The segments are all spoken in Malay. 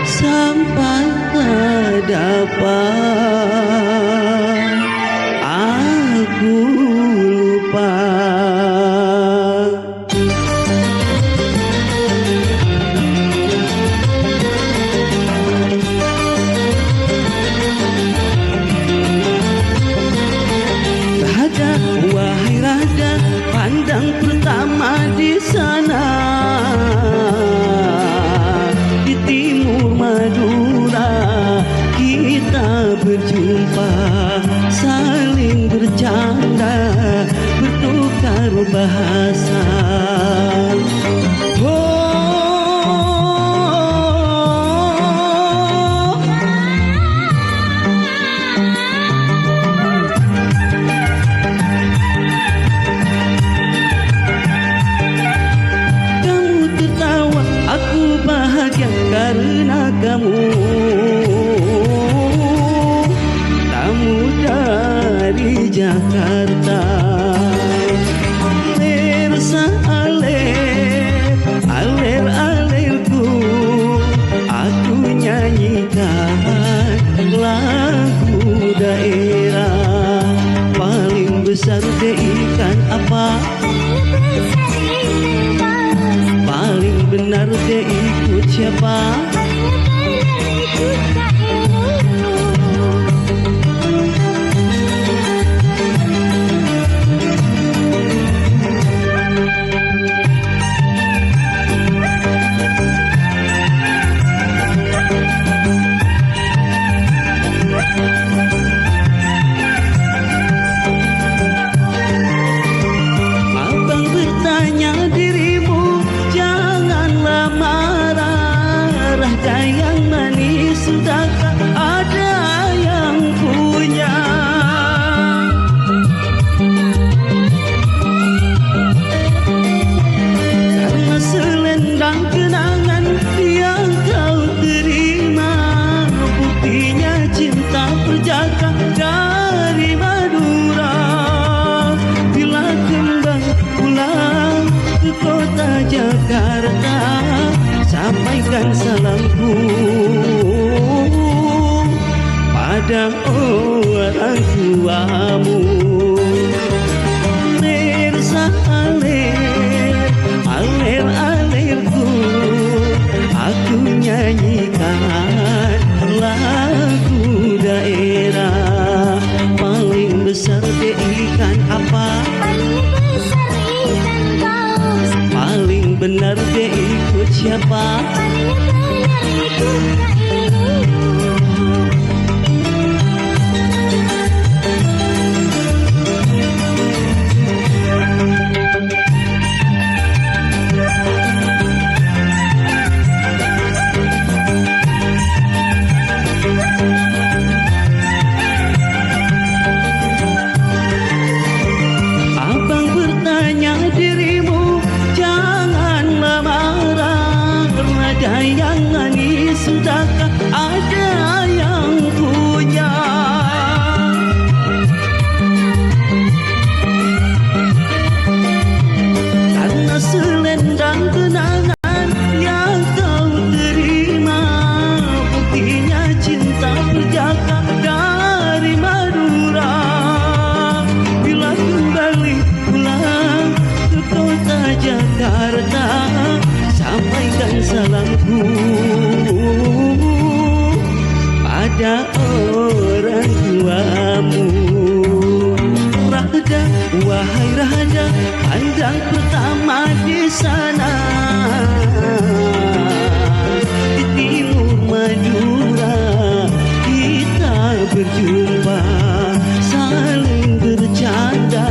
sampai tak dapat aku lupa. Raja, wahai raja, pandang pertama di sana, di timur Madura kita berjumpa, saling bercanda, bertukar bahasa. Karena kamu tamu dari Jakarta. Alir alir, alir alirku, aku nyanyikan lagu daerah. Paling besar de ikan apa? Paling benar de ikut siapa? Abang bertanya dirimu, janganlah marah. Raja yang manis sudahkah ada yang punya? Karena selendang kenangan yang kau terima, buktinya cinta perjaka dari Madura. Bila kembali pulang ke kota Jakarta, sampaikan salamku pada orang tuamu. Alir alir, alir alirku, aku nyanyikan lagu daerah. Paling besar de ikan apa? Paling besar ikan paus. Paling benar de ikut siapa? Paling benar ikut kainmu. Abang bertanya dirimu, janganlah marah. Raja yang manis sudahkah ada yang punya? Karena selendang kenangan yang kau terima, buktinya cinta perjaka dari Madura. Bila kembali pulang ke kota Jakarta, sampaikan salamku pada orang tuamu. Raja, wahai raja, pandang pertama di sana, di timur Madura kita berjumpa, saling bercanda,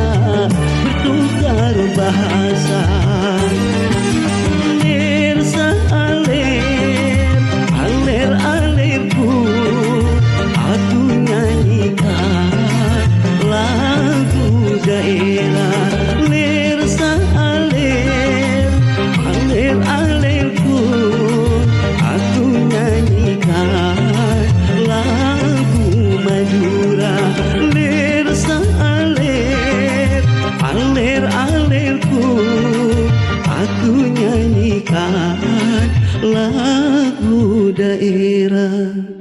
bertukar bahasa. Alir alir, alir alirku, aku nyanyikan lagu daerah. Alir alir, alir alirku, aku nyanyikan lagu Madura. Alir alir, alir alirku, aku nyanyikan lagu daerah.